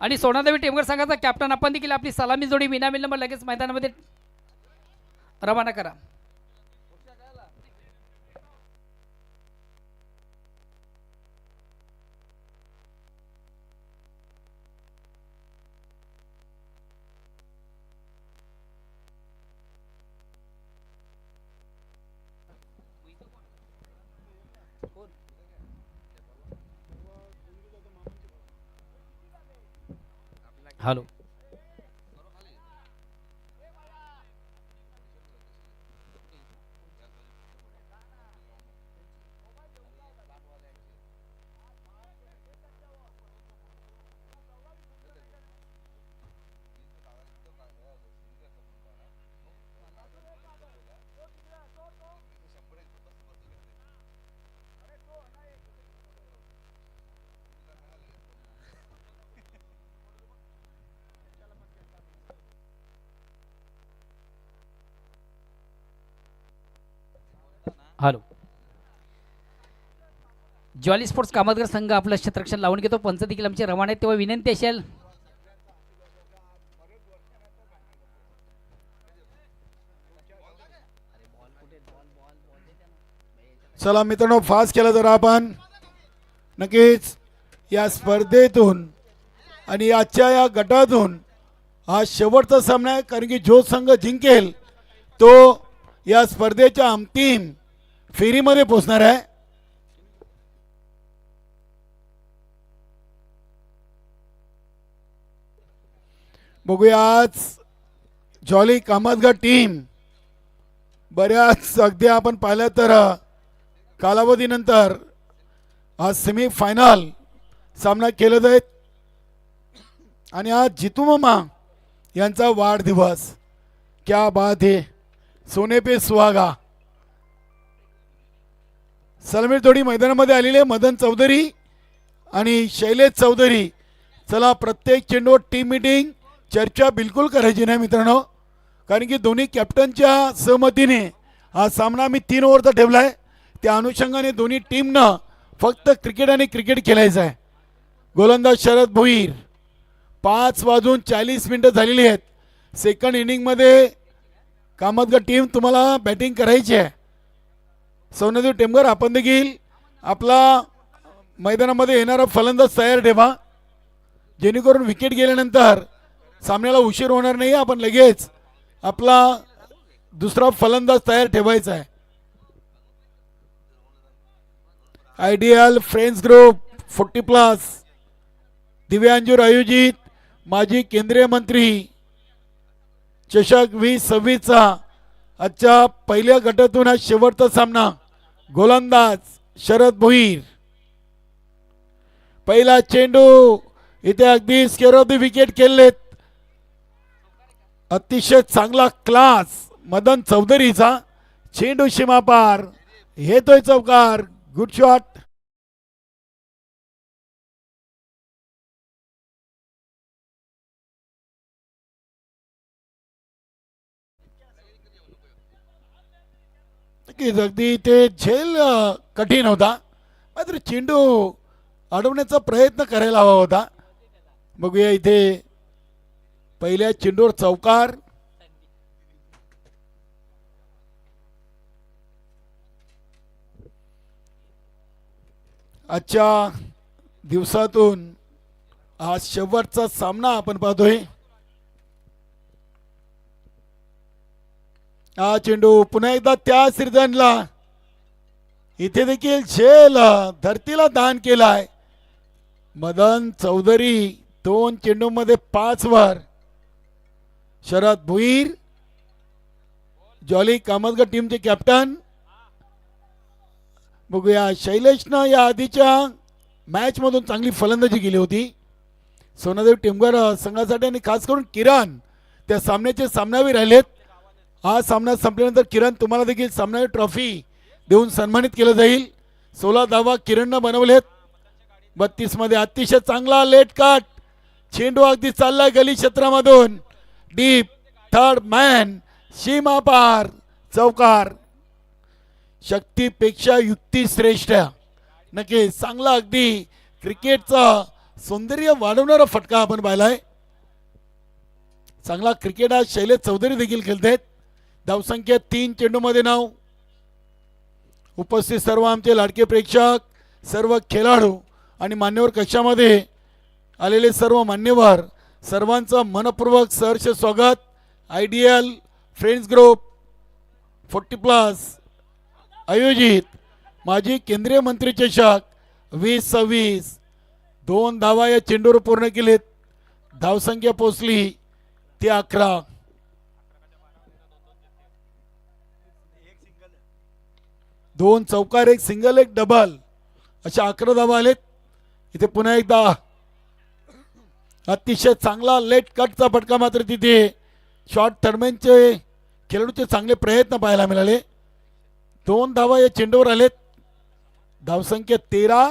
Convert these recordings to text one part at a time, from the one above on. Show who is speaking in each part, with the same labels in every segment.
Speaker 1: आणि सोनादेवी टेमघर संघाचा कॅप्टन आपण देखील आपली सलामी जोडी विनामिल नंबर लगेच मैदानामध्ये रवाना करा. Hello. Hello. Jawali sports Kamatgar संघ आपलं क्षेत्ररक्षण लावून घेतो. पंच देखील आमचे रवाना आहेत. तेव्हा विनंती असेल
Speaker 2: चला मित्रांनो, फास्ट केला जर आपण नक्कीच या स्पर्धेतून आणि आजच्या या गटातून हा शेवटचा सामना आहे. कारण की जो संघ जिंकेल तो या स्पर्धेच्या अंतिम फेरीमध्ये पोहोचणार आहे. बघूया आज जॉली कामतगर टीम बऱ्याच अगदी आपण पाहिलं तर कालावधीनंतर आज सेमी फायनल सामना केला जाईल आणि आज जितू मामा यांचा वाढदिवस. क्या बात है, सोने पे सुहागा. सलमीर जोडी मैदानामध्ये आलेले मदन चौधरी आणि शैलेश चौधरी. चला, प्रत्येक चेंडूवर टीम मीटिंग चर्चा बिलकुल करायची नाही मित्रांनो, कारण की दोन्ही कॅप्टनच्या सहमतीने हा सामना मी 3 ओव्हरचा ठेवला आहे. त्या अनुषंगाने दोन्ही टीमनं फक्त क्रिकेट आणि क्रिकेट खेळायचं आहे. गोलंदाज शरद भोईर. 5:40 झालेली आहेत. सेकंड इनिंगमध्ये कामतगर टीम तुम्हाला बॅटिंग करायची आहे. सोनादेव टेमघर आपण देखील आपला मैदानामध्ये येणारा फलंदाज तयार ठेवा, जेणेकरून विकेट गेल्यानंतर सामन्याला उशीर होणार नाही. आपण लगेच आपला दुसरा फलंदाज तयार ठेवायचा आहे. आयडियल फ्रेंड्स ग्रुप 40+ दिव्यांजूर आयोजित माजी केंद्रीय मंत्री चषक 2026चा आजच्या पहिल्या गटातून हा शेवटचा सामना. गोलंदाज शरद भोईर. पहिला चेंडू इथे अगदी स्क्वेअर ऑफ द विकेट केलेत. अतिशय चांगला क्लास मदन चौधरीचा. चेंडू सीमापार, येतोय चौकार. Good shot. अगदी ते झेल कठीण होता, मात्र चेंडू अडवण्याचा प्रयत्न करायला हवा होता. बघूया इथे पहिल्या चेंडूवर चौकार. आजच्या दिवसातून हा शेवटचा सामना आपण पाहतोय. हा चेंडू पुन्हा एकदा त्या सिरजनला. इथे देखील झेल धरतीला दान केलाय. मदन चौधरी 2 चेंडूमध्ये 5 वर. शरद भोईर जॉली कामतगर टीमचे कॅप्टन. बघूया, शैलेशनं या आधीच्या मॅच मधून चांगली फलंदाजी केली होती सोनादेव टेमघर संघासाठी, आणि खास करून किरण त्या सामन्याचे सामनावीर राहिलेत. हा सामना संपल्यानंतर किरण तुम्हाला देखील सामनावीर ट्रॉफी देऊन सन्मानित केलं जाईल. 16 धावा किरणनं बनवलेत 32 मध्ये. अतिशय चांगला लेट कट. चेंडू अगदी चाललाय गली क्षेत्रामधून. डीप थर्ड मॅन, सीमा पार, चौकार. शक्तीपेक्षा युक्ती श्रेष्ठ. नक्की चांगला अगदी क्रिकेटचा सौंदर्य वाढवणारा फटका आपण पाहिलाय. चांगला क्रिकेट आज शैलेश चौधरी देखील खेळतात. धावसंख्या 3 चेंडूमध्ये नाव. उपस्थित सर्व आमचे लाडके प्रेक्षक, सर्व खेळाडू आणि मान्यवर कक्षामध्ये आलेले सर्व मान्यवर सर्वांचं मनपूर्वक सहर्ष स्वागत. आयडियल फ्रेंड्स ग्रुप 40+ आयोजित माजी केंद्रीय मंत्री चषक 2026 2 धावा या चेंडूवर पूर्ण केलेत. धावसंख्या पोचली ते 11. दोन चौकार, एक सिंगल, एक डबल अशा 11 धावा आलेत. इथे पुन्हा एकदा अतिशय चांगला लेट कटचा फटका मात्र तिथे शॉर्ट टर्मेनचे खेळाडूचे चांगले प्रयत्न पाहायला मिळाले. 2 धावा या चेंडूवर आलेत. धावसंख्या 13.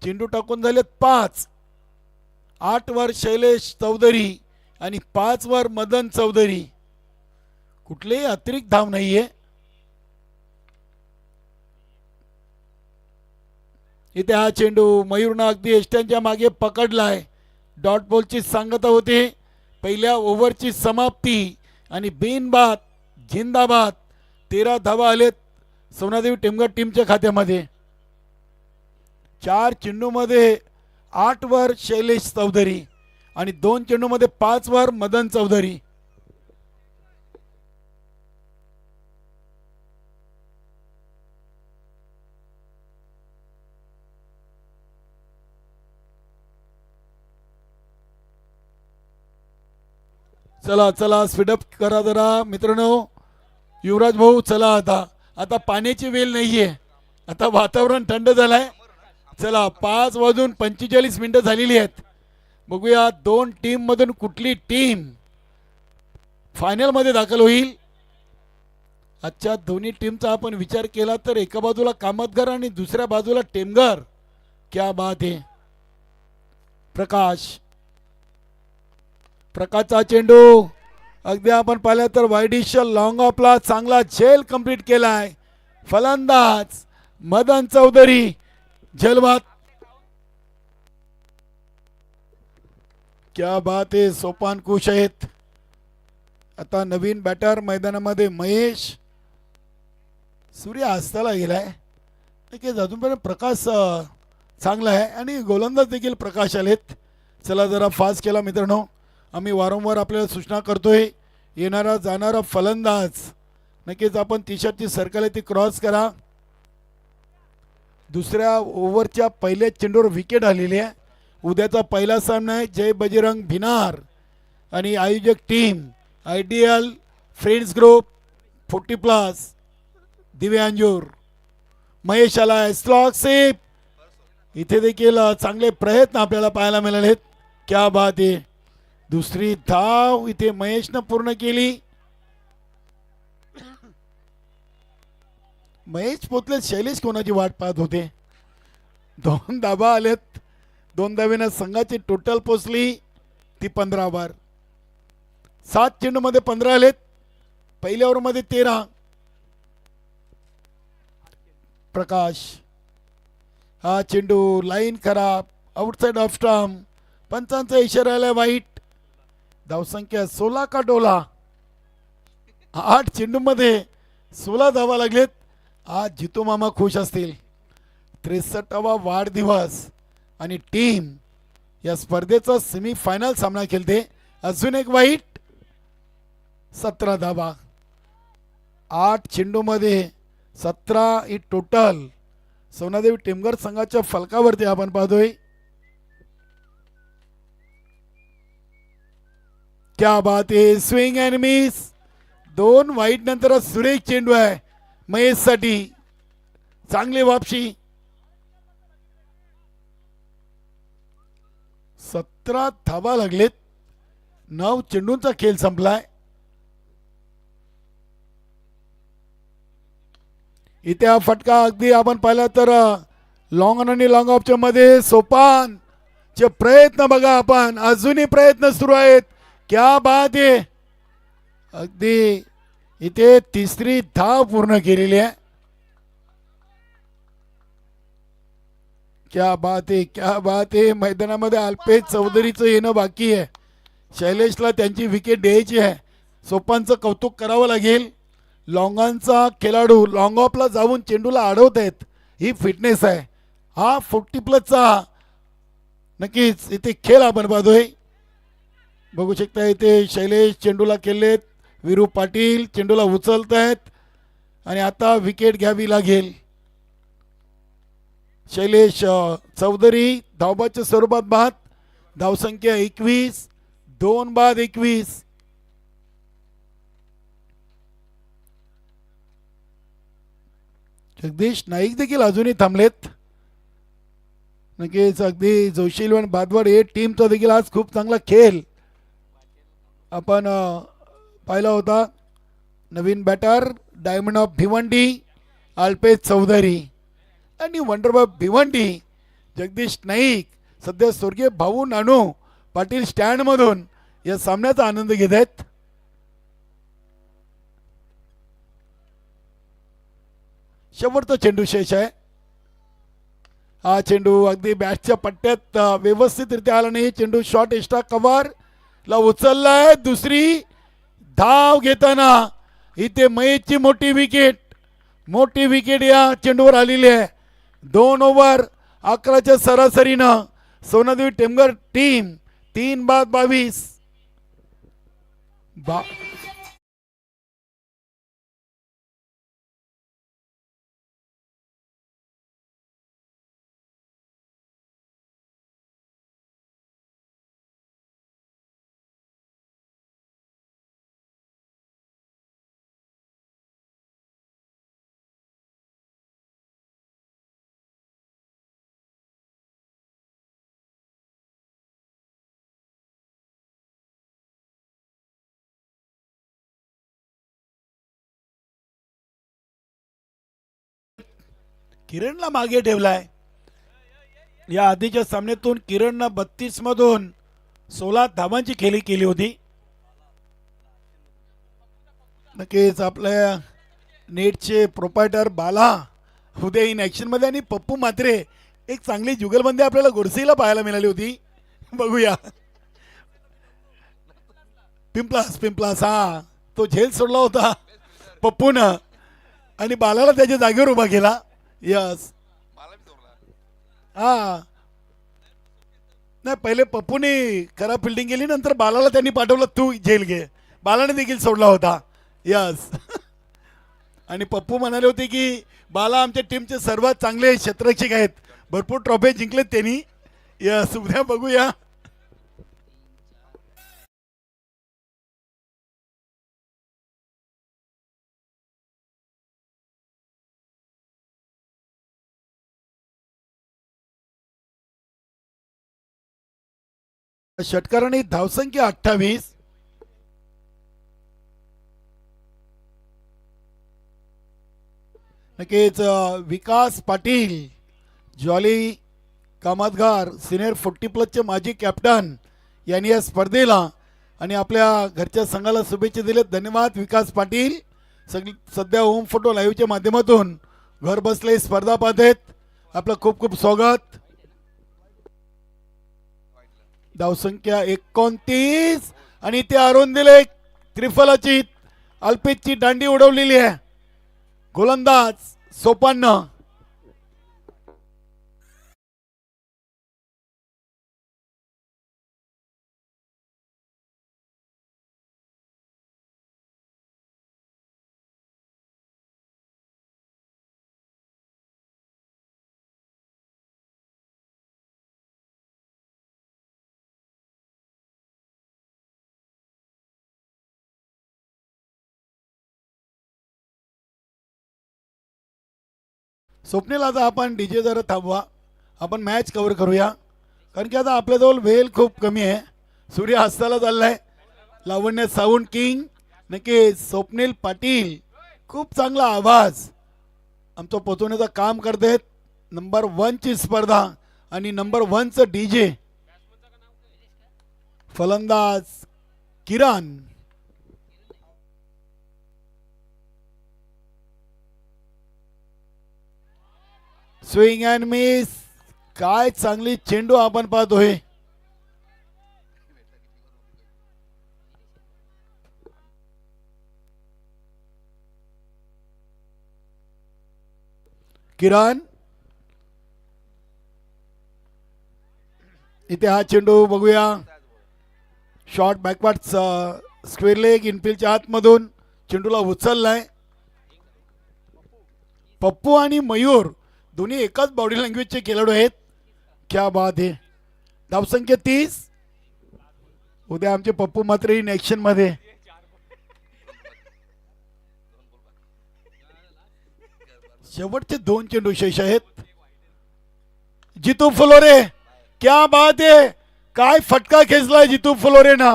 Speaker 2: चेंडू टाकून झालेत 5. 8 वर शैलेश चौधरी आणि 5 वर मदन चौधरी. कुठलेही अतिरिक्त धाव नाहीये. इथे हा चेंडू मयूरनं अगदी एष्ट्यांच्या मागे पकडलाय. डॉट बॉलची सांगता होते. पहिल्या ओव्हरची समाप्ती आणि बिनबाद जिंदाबाद. 13 धावा आलेत सोनादेवी टेमघर टीमच्या खात्यामध्ये. 4 चेंडूमध्ये 8 वर शैलेश चौधरी आणि 2 चेंडूमध्ये 5 वर मदन चौधरी. चला चला स्पीडअप करा जरा मित्रांनो. युवराज भाऊ चला, आता पाण्याची वेळ नाहीये. आता वातावरण थंड झालंय. चला 5:45 झालेली आहेत. बघूया 2 टीम मधून कुठली टीम फायनल मध्ये दाखल होईल. आजच्या दोन्ही टीमचा आपण विचार केला तर एका बाजूला कामतघर आणि दुसऱ्या बाजूला टेमघर. क्या बात आहे. प्रकाशचा चेंडू अगदी आपण पाहिलं तर वाईडिश लॉंग ऑफला चांगला झेल कंप्लीट केलाय. फलंदाज मदन चौधरी झेलबाद. क्या बात आहे. सोपान खुश आहेत. आता नवीन बॅटर मैदानामध्ये महेश. सूर्य अस्ताला गेलाय. नक्कीच अजूनपर्यंत प्रकाश चांगला आहे आणि गोलंदाज देखील प्रकाश आलेत. चला जरा फास्ट केला मित्रांनो. आम्ही वारंवार आपल्याला सूचना करतोय. येणारा जाणारा फलंदाज नक्कीच आपण टी शर्टची सर्कल आहे ती क्रॉस करा. दुसऱ्या ओव्हरच्या पहिल्या चेंडूवर विकेट आलेली आहे. उद्याचा पहिला सामना आहे जय बजरंग भिनार आणि आयोजक टीम आयडियल फ्रेंड्स ग्रुप 40+ दिव्यांजूर. महेश आला स्लॉक सेप. इथे देखील चांगले प्रयत्न आपल्याला पाहायला मिळालेत. क्या बात आहे. दुसरी धाव इथे महेशनं पूर्ण केली. महेश पोचले. शैलेश कोणाची वाट पाहत होते. 2 धाबा आलेत. 2 धावेनं संघाची टोटल पोचली ती 15 वर. 7 चेंडूमध्ये 15 आलेत. पहिल्या ओव्हरमध्ये 13. प्रकाश. हा चेंडू लाईन खराब. Outside off stump. पंचांचा इशारा आलाय वाईट. धावसंख्या 16 का डोला. 8 चेंडूमध्ये 16 धावा लागलेत. आज जितू मामा खुश असतील. 63वा वाढदिवस आणि टीम या स्पर्धेचा सेमीफायनल सामना खेळते. अजून एक वाईट. 17 धावा. 8 चेंडूमध्ये 17 ही टोटल सोनादेवी टेमघर संघाच्या फलकावरती आपण पाहतोय. क्या बात आहे. Swing and miss. 2 वाईट नंतर सुरेख चेंडू आहे महेश साठी. चांगली वापशी. 17 धावा लागलेत. 9 चेंडूंचा खेळ संपलाय. इथे हा फटका अगदी आपण पाहिला तर लॉंग ऑन आणि लॉंग ऑफच्या मध्ये सोपान चे प्रयत्न बघा आपण. अजूनही प्रयत्न सुरू आहेत. क्या बात आहे. अगदी इथे तिसरी धाव पूर्ण केलेली आहे. क्या बात आहे, क्या बात आहे. मैदानामध्ये अल्पेश चौधरीचं येणं बाकी आहे. शैलेशला त्यांची विकेट द्यायची आहे. सोपांचं कौतुक करावं लागेल. लॉंगांचा खेळाडू लॉंग ऑफला जाऊन चेंडूला अडवत आहेत, ही फिटनेस आहे. हा 40+ नक्कीच इथे खेळ आपण पाहतोय. बघू शकता इथे शैलेश चेंडूला केलेत, विरू पाटील चेंडूला उचलत आहेत आणि आता विकेट घ्यावी लागेल. शैलेश चौधरी धावबाच्या स्वरूपात बाद. धावसंख्या 21, 2 बाद 21. जगदीश नाईक देखील अजूनही थांबलेत. नक्कीच अगदी जोशीलवन बादवाड हे टीमचा देखील आज खूप चांगला खेळ आपण पाहिला होता. नवीन batter diamond of Bhiwandi Alpesh Chaudhari आणि वंडरबॉय भिवंडी जगदीश नाईक सध्या स्वर्गीय भाऊ नानू पाटील स्टँडमधून या सामन्याचा आनंद घेत आहेत. शेवटचा चेंडू शेष आहे. हा चेंडू अगदी बॅटच्या पट्ट्यात व्यवस्थितरित्या आला नाही. चेंडू शॉर्ट एक्स्ट्रा कव्हर ला उचललाय. दुसरी धाव घेताना इथे महेशची मोठी विकेट या चेंडूवर आलेली आहे. 2 ओव्हर 11च्या सरासरीनं सोनादेवी टेमघर टीम 3 बाद 22. किरणला मागे ठेवलाय. या आधीच्या सामन्यातून किरणनं 32 मधून 16 धावांची खेळी केली होती. नक्कीच आपल्या नेटचे प्रोपायटर बाला उद्या इन ऍक्शन मध्ये आणि पप्पू मात्रे एक चांगली जुगलबंदी आपल्याला गोरसीला पाहायला मिळाली होती. बघूया. पिंपलास हा तो झेल सोडला होता पप्पून आणि बालाला त्याच्या जागेवर उभा केला. यस हा नाही पहिले पप्पूने खराब फिल्डिंग केली, नंतर बालाला त्यांनी पाठवलं तू झेल घे. बालाने देखील सोडला होता. यस आणि पप्पू म्हणाले होते की बाला आमच्या टीमचे सर्वात चांगले क्षेत्ररक्षक आहेत, भरपूर ट्रॉफी जिंकलेत त्यांनी. यस उद्या बघूया. षटकाराने धावसंख्या 28. नक्कीच विकास पाटील ज्वाली कामतगार सिनियर 40+ माजी कॅप्टन यांनी या स्पर्धेला आणि आपल्या घरच्या संघाला शुभेच्छा दिल्यात. धन्यवाद विकास पाटील. सध्या होम फोटो लाईव्हच्या माध्यमातून घर बसले स्पर्धा पाहत आहेत. आपलं खूप खूप स्वागत. धावसंख्या 29 आणि ते आरून दिले त्रिफलाची अल्पेशची दांडी उडवलेली आहे. गोलंदाज सोपान स्वप्नील आता आपण डीजे जरा थांबवा, आपण मॅच कव्हर करूया कारण की आता आपल्याजवळ वेळ खूप कमी आहे. सूर्य अस्ताला चाललाय. लावण्य साऊंड किंग नक्की स्वप्नील पाटील खूप चांगला आवाज आमचं पोचवण्याचं काम करतात. नंबर 1 ची स्पर्धा आणि नंबर 1 चं डीजे. फलंदाज किरण स्विंग अँड मिस काय चांगली चेंडू आपण पाहतोय. किरण इथे हा चेंडू बघूया. शॉर्ट बॅकवर्ड स्क्वेअर लेग इनफिल्डच्या आतमधून चेंडूला उचललाय. पप्पू आणि मयूर दोन्ही एकाच बॉडी लँग्वेजचे खेळाडू आहेत. क्या बात आहे. धावसंख्या 30. उद्या आमचे पप्पू मात्र इन ऍक्शन मध्ये. शेवटचे 2 चेंडू शेष आहेत. जितू फुलोरे क्या बात आहे. काय फटका खेचलाय जितू फुलोरे ना.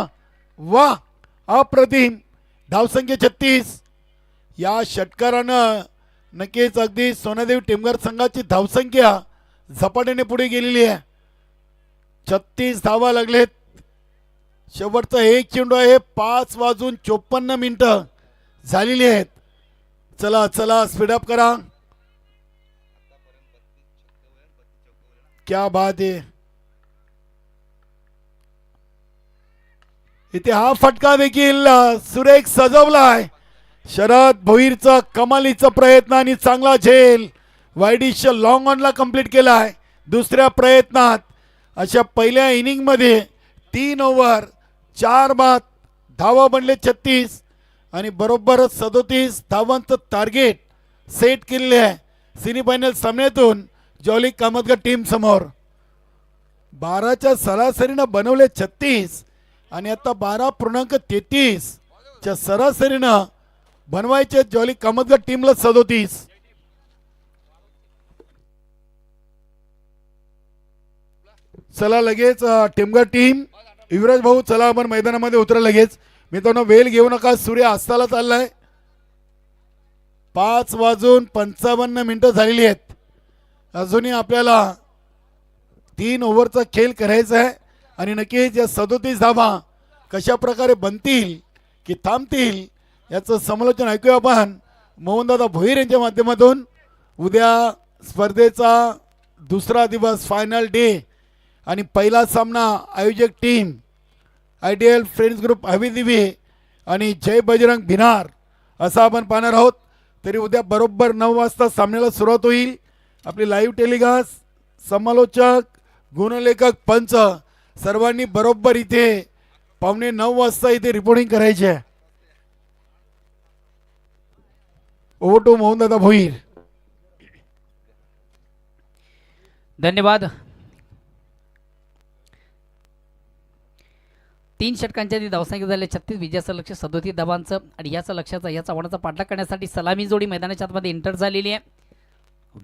Speaker 2: वा अप्रतिम. धावसंख्या 36. या षटकारानं नक्कीच अगदी सोनादेवी टेमघर संघाची धावसंख्या झपाट्याने पुढे गेलेली आहे. 36 धावा लागलेत. शेवटचा एक चेंडू आहे. 5:54 झालेली आहेत. चला चला स्पीडअप करा. क्या बात आहे. इथे हा फटका देखील सुरेख सजवलाय. शरद भोईरचा कमालीचा प्रयत्न आणि चांगला झेल. वाईडिश लॉंग ऑनला कंप्लीट केलाय. दुसऱ्या प्रयत्नात अशा पहिल्या इनिंग मध्ये 3 ओव्हर 4 बाद धावा बनले 36 आणि बरोबर 37 धावांचं टार्गेट सेट केलेले आहे. सेमीफायनल सामन्यातून जॉली कामतगर टीम समोर 12च्या सरासरीनं बनवले 36 आणि आता 12.33 च्या सरासरीनं बनवायचे जॉली कामतगर टीमला 37. चला लगेच टेमघर टीम युवराज भाऊ चला आपण मैदानामध्ये उतरा लगेच. मित्रांनो वेळ घेऊ नका. सूर्य अस्ताला चाललाय. 5:55 झालेली आहेत. अजूनही आपल्याला 3 ओव्हरचा खेळ करायचा आहे आणि नक्कीच या 37 धावा कशा प्रकारे बनतील की थांबतील याचं समालोचन ऐकूया आपण मोहनदादा भोईर यांच्या माध्यमातून. उद्या स्पर्धेचा दुसरा दिवस फायनल डे आणि पहिला सामना आयोजक टीम आयडियल फ्रेंड्स ग्रुप हवेदिवे आणि जय बजरंग भिनार असा आपण पाहणार आहोत. तरी उद्या बरोबर 9 वाजता सामन्याला सुरुवात होईल. आपली लाईव्ह टेलिकास्ट समालोचक गुणलेखक पंच सर्वांनी बरोबर इथे 8:45 वाजता इथे रिपोर्टिंग करायची आहे. ओव्हर टू मोहनदादा भोईर.
Speaker 1: धन्यवाद. 3 षटकांच्या आधी धावसंख्या झाले 36. विजयाचं लक्ष 37 धावांचं आणि याचा लक्षाचा या चव्हाणाचा पाठलाग करण्यासाठी सलामी जोडी मैदानाच्या आतमध्ये एंटर झालेली आहे.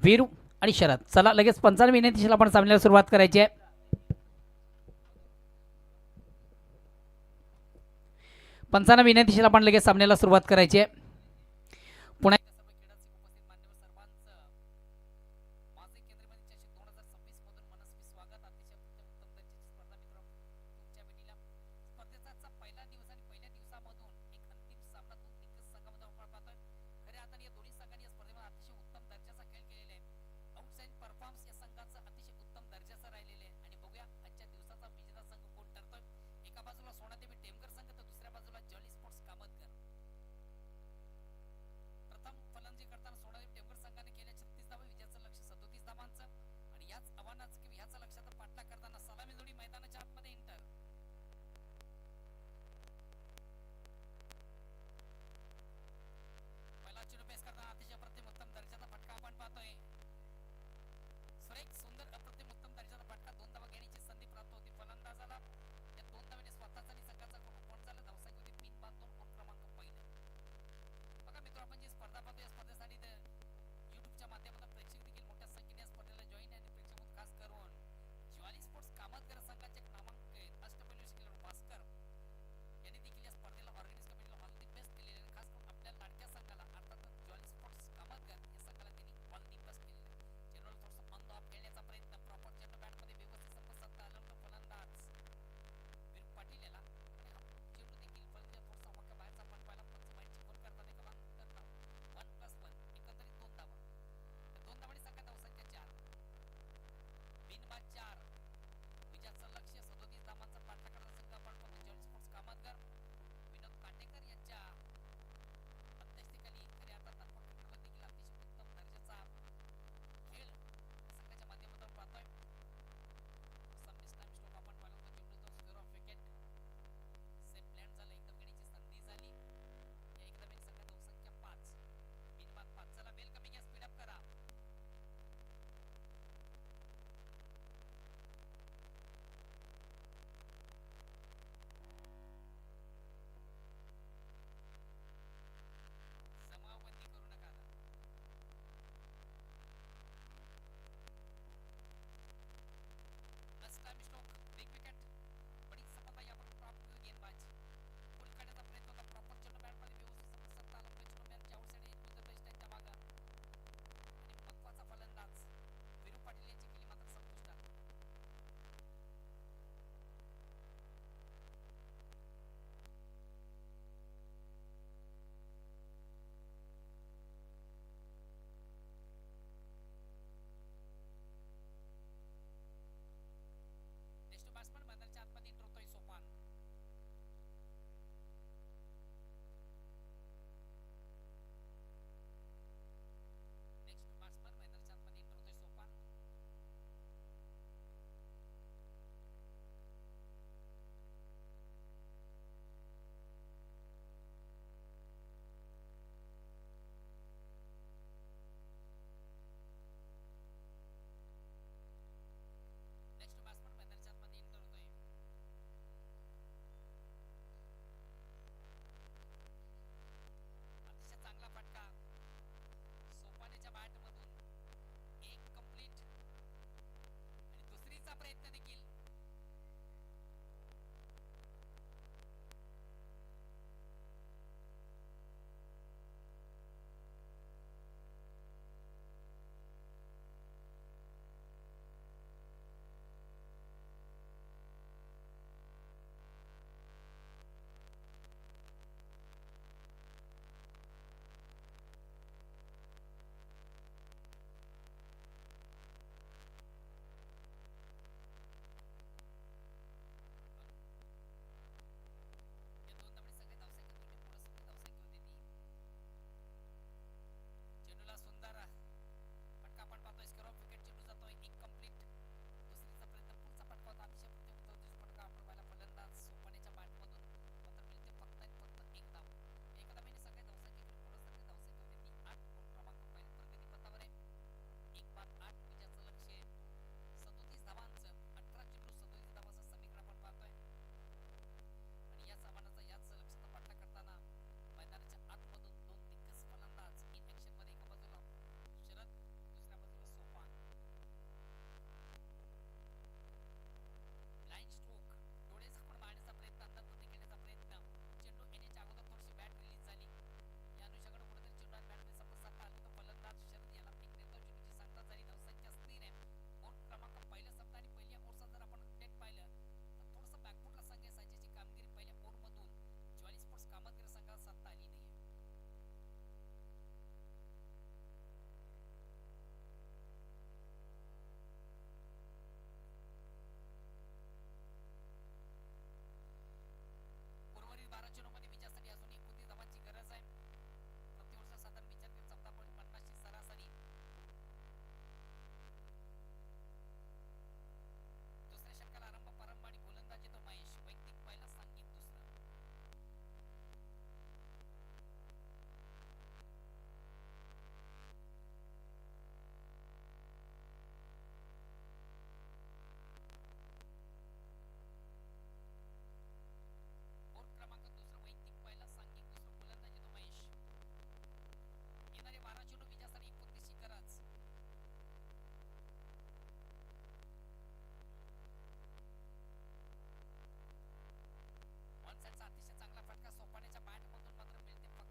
Speaker 1: वीरू आणि शरद. चला लगेच 55 विनंतीशील आपण सामन्याला सुरुवात करायची आहे. 55 विनंतीशील आपण लगेच सामन्याला सुरुवात करायची आहे. पुन्हा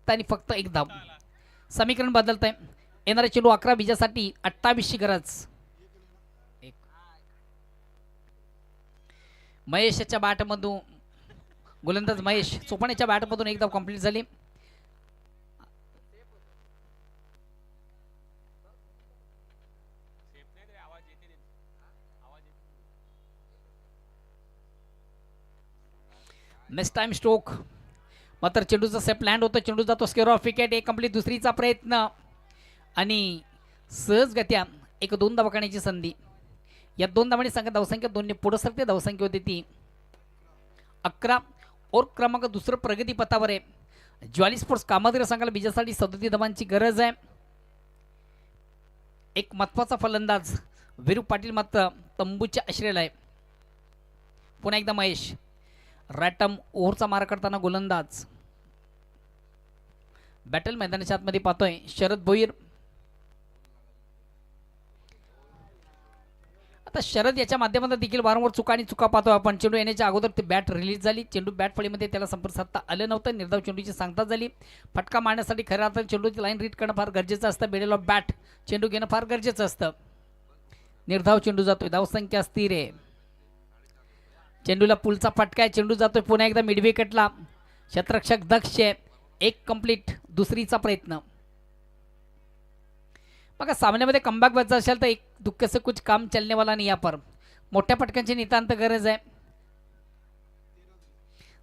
Speaker 1: फक्त आणि फक्त एक धाव. समीकरण बदलत आहे. येणारे चेंडू 11 विजयासाठी 28ची गरज. महेशच्या बॅटमधून गोलंदाज महेश चोपाण्याच्या बॅटमधून एक धाव कंप्लीट झाली. नेक्स्ट टाइम स्ट्रोक मात्र चेंडूचा सेप लँड होतो. चेंडू जातो स्क्वेअर ऑफ विकेट. एक कंप्लीट. दुसरीचा प्रयत्न आणि सहजगत्या एक 2 धावा करण्याची संधी. या 2 धावांनी संघ धावसंख्या 2ने पुढे सरते. धावसंख्या होती ती 11. और क्रमांक दुसरं प्रगती पथावर आहे. ज्वाली स्पोर्ट्स कामाधीर संघाला विजयासाठी 37 धावांची गरज आहे. एक महत्वाचा फलंदाज वीरू पाटील मात्र तंबूच्या आश्रयाला आहे. पुन्हा एकदा महेश रॅटम ओव्हरचा मारा करताना गोलंदाज बॅटल मैदानाच्या आतमध्ये पाहतोय शरद भोईर. आता शरद याच्या माध्यमातून देखील वारंवार चुका आणि चुका पाहतोय आपण. चेंडू येण्याच्या अगोदर ते बॅट रिलीज झाली. चेंडू बॅट फळीमध्ये त्याला संपर्क साधता आलं नव्हतं. निर्धाव चेंडूची सांगता झाली. फटका मारण्यासाठी खऱ्या अर्थाने चेंडूची लाईन रीड करणं फार गरजेचं असतं. बेडेल ऑफ बॅट चेंडू घेणं फार गरजेचं असतं. निर्धाव चेंडू जातोय. धावसंख्या स्थिर आहे. चेंडूला पुलचा फटका आहे. चेंडू जातोय पुन्हा एकदा मिड विकेटला. क्षेत्ररक्षक दक्ष आहे. एक कंप्लीट. दुसरीचा प्रयत्न. बघा सामन्यामध्ये कमबॅक व्हायचं असेल तर एक दुःख से कुछ काम चलने वाला नाही. पर मोठ्या फटक्यांची नितांत गरज आहे.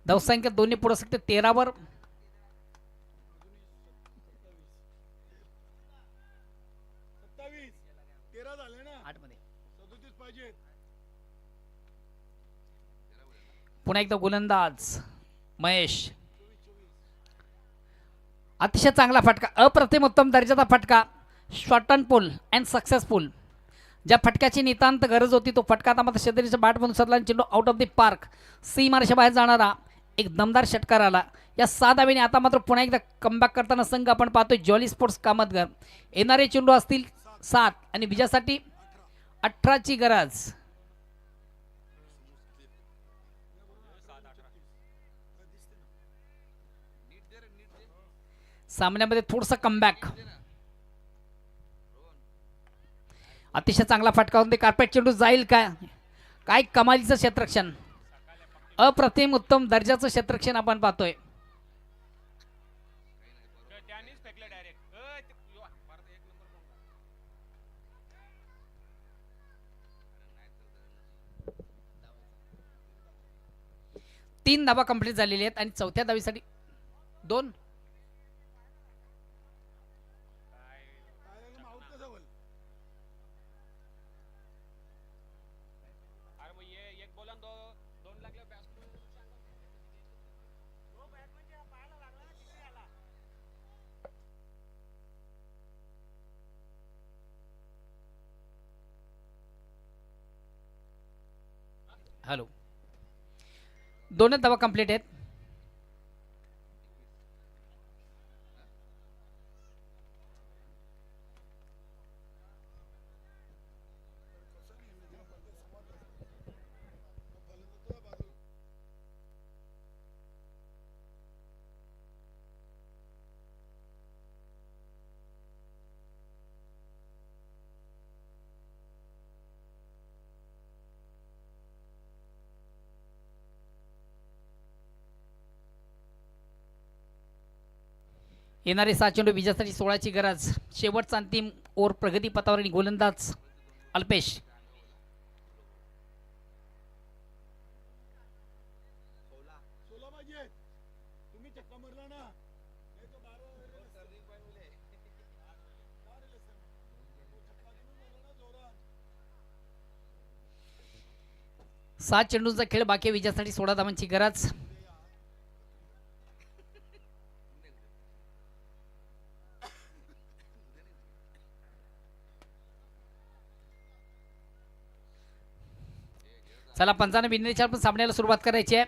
Speaker 1: धावसंख्या 2ने पुढे सकते 13 वर. पुन्हा एकदा गोलंदाज महेश. अतिशय चांगला फटका. अप्रतिम उत्तम दर्जाचा फटका. Short and pull and successful. ज्या फटक्याची नितांत गरज होती तो फटका आता मात्र शेजारीच्या बॅटमधून सरला. चेंडू आउट ऑफ द पार्क सीमारेषा बाहेर जाणारा एक दमदार षटकार आला. या 6 धावेने आता मात्र पुन्हा एकदा कमबॅक करताना संघ आपण पाहतोय ज्वाली स्पोर्ट्स कामतगर. येणारे चेंडू असतील 7 आणि विजयासाठी 18ची गरज. सामन्यामध्ये थोडंसं कमबॅक. अतिशय चांगला फटका होते. कार्पेट चेंडू जाईल काय. काय कमालीचं क्षेत्ररक्षण. अप्रतिम उत्तम दर्जाचं क्षेत्ररक्षण आपण पाहतोय. तीन धावा कंप्लीट झालेली आहेत आणि चौथ्या धावीसाठी 2. हॅलो 2 धावा कंप्लीट आहेत. येणारे 7 चेंडू विजयासाठी 16ची गरज. शेवटचा अंतिम ओव्हर प्रगती पथावर आणि गोलंदाज अल्पेश. सात चेंडूंचा खेळ बाकी. विजयासाठी 16 धावांची गरज. चला पंचांना विनंती आपण सामन्याला सुरुवात करायची आहे.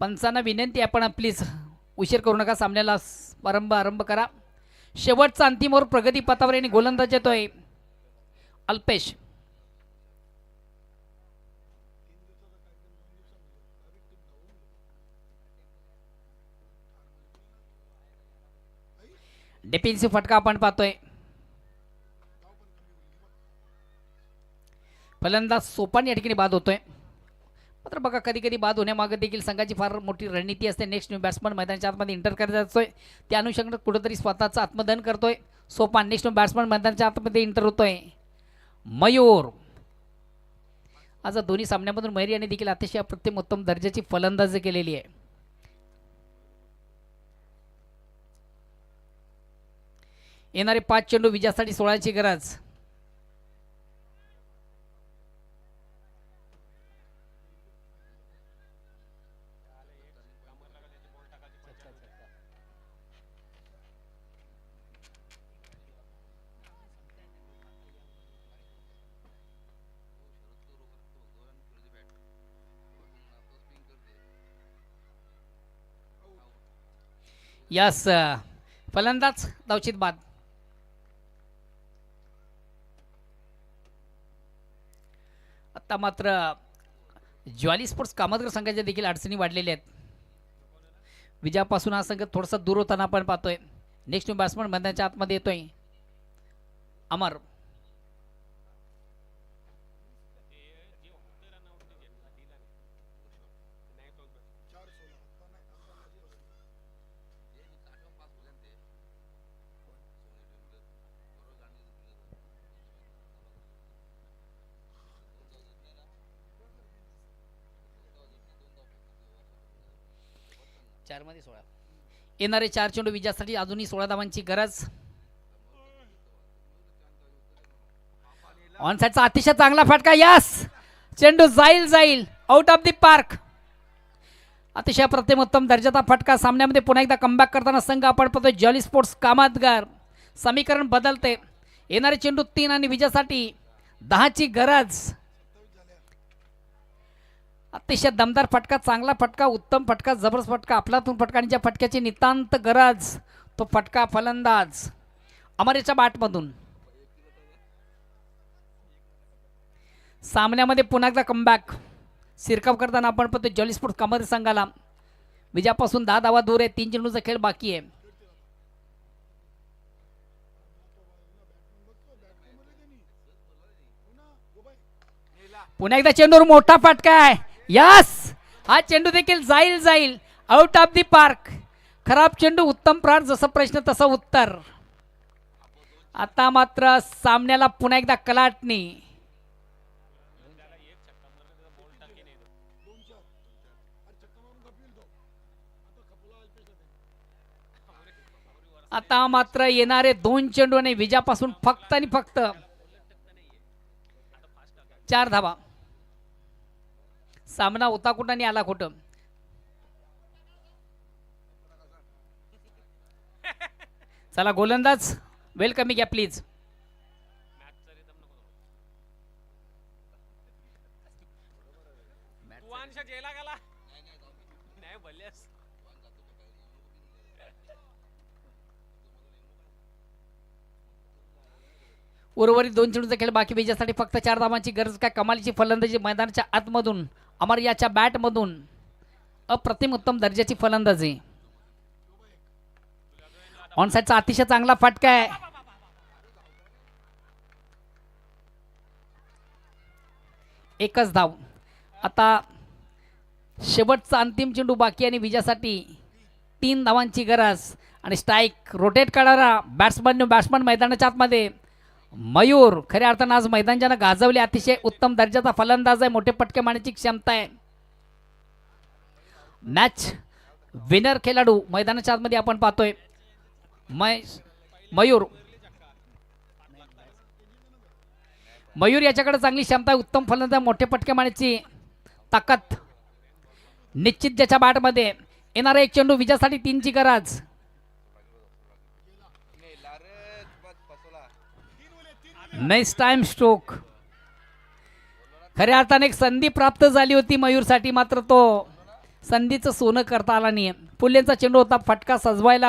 Speaker 1: पंचांना विनंती आपण प्लीज उशीर करू नका. सामन्याला आरंभ करा. शेवटचा अंतिम ओव्हर प्रगती पथावर आणि गोलंदाज येतोय अल्पेश. डिफेन्सिव्ह फटका आपण पाहतोय. फलंदाज सोपान या ठिकाणी बाद होतोय. मात्र बघा कधी कधी बाद होण्यामागे देखील संघाची फार मोठी रणनीती असते. नेक्स्ट न्यू बॅट्समन मैदानाच्या आतमध्ये इंटर करत असतोय. त्या अनुषंगाने कुठेतरी स्वतःचं आत्मदहन करतोय. सोपान नेक्स्ट न्यू बॅट्समन मैदानाच्या आतमध्ये इंटर होतोय. मयूर आज दोन्ही सामन्यामधून मयूर यांनी देखील अतिशय अप्रतिम उत्तम दर्जाची फलंदाजी केलेली आहे. येणारे 5 चेंडू विजयासाठी 16ची गरज. यस फलंदाज धावचित बाद. आता मात्र ज्वाली स्पोर्ट्स कामतगर संघाच्या देखील अडचणी वाढलेल्या आहेत. विजयापासून हा संघ थोडासा दूर होताना आपण पाहतोय. नेक्स्ट न्यू बॅट्समन मैदानाच्या आतमध्ये येतोय. अमर चार मध्ये 16. येणारे 4 चेंडू विजयासाठी अजूनही 16 धावांची गरज. ऑन साइडचा अतिशय चांगला फटका. यस चेंडू जाईल आउट ऑफ द पार्क. अतिशय अप्रतिम उत्तम दर्जाचा फटका. सामन्यामध्ये पुन्हा एकदा कमबॅक करताना संघ आपण पाहतोय जॉली स्पोर्ट्स कामतगर. समीकरण बदलते. येणारे चेंडू 3 आणि विजयासाठी 10ची गरज. अतिशय दमदार फटका, चांगला फटका, उत्तम फटका, जबरदस्त फटका, आपलातून फटका आणि ज्या फटक्याची नितांत गरज तो फटका फलंदाज अमरेच्या बॅटमधून. सामन्यामध्ये पुन्हा एकदा कमबॅक सिरकाव करताना आपण पाहतो जॉली स्पोर्ट्स कामतगर संघाला विजयापासून 10 धावा दूर आहे. 3 चेंडूचा खेळ बाकी आहे. पुन्हा एकदा चेंडूवर मोठा फटका आहे. यस हा चेंडू देखील जाईल आउट ऑफ द पार्क. खराब चेंडू उत्तम प्रार. जसं प्रश्न तसं उत्तर. आता मात्र सामन्याला पुन्हा एकदा कलाटणी. आता मात्र येणारे 2 चेंडू आणि विजयापासून फक्त आणि फक्त 4 धावा. सामना होता कुठं आणि आला कुठं. चला गोलंदाज वेलकम घ्या प्लीज. उर्वरित 2 चेंडूचा खेळ बाकी. विजयासाठी फक्त 4 धावांची गरज. काय कमालीची फलंदाजी मैदानाच्या आतमधून अमर याच्या बॅटमधून. अप्रतिम उत्तम दर्जाची फलंदाजी. ऑन साइडचा अतिशय चांगला फटका आहे. एकच धाव. आता शेवटचा अंतिम चेंडू बाकी आणि विजयासाठी 3 धावांची गरज. आणि स्ट्राईक रोटेट करणारा बॅट्समन मैदानाच्या आतमध्ये मयूर. खऱ्या अर्थानं आज मैदानानं गाजवले. अतिशय उत्तम दर्जाचा फलंदाज आहे. मोठे फटके मारण्याची क्षमता आहे. मॅच विनर खेळाडू मैदानाच्या आतमध्ये आपण पाहतोय मयूर याच्याकडे चांगली क्षमता आहे. उत्तम फलंदाज, मोठे फटके मारण्याची ताकद निश्चित ज्याच्या बॅटमध्ये. येणारा 1 चेंडू विजयासाठी 3ची गरज. Next time stroke. खऱ्या अर्थाने एक संधी प्राप्त झाली होती मयूरसाठी. मात्र तो संधीचं सोनं करता आला नाही. पुल्लेंचा चेंडू होता. फटका सजवायला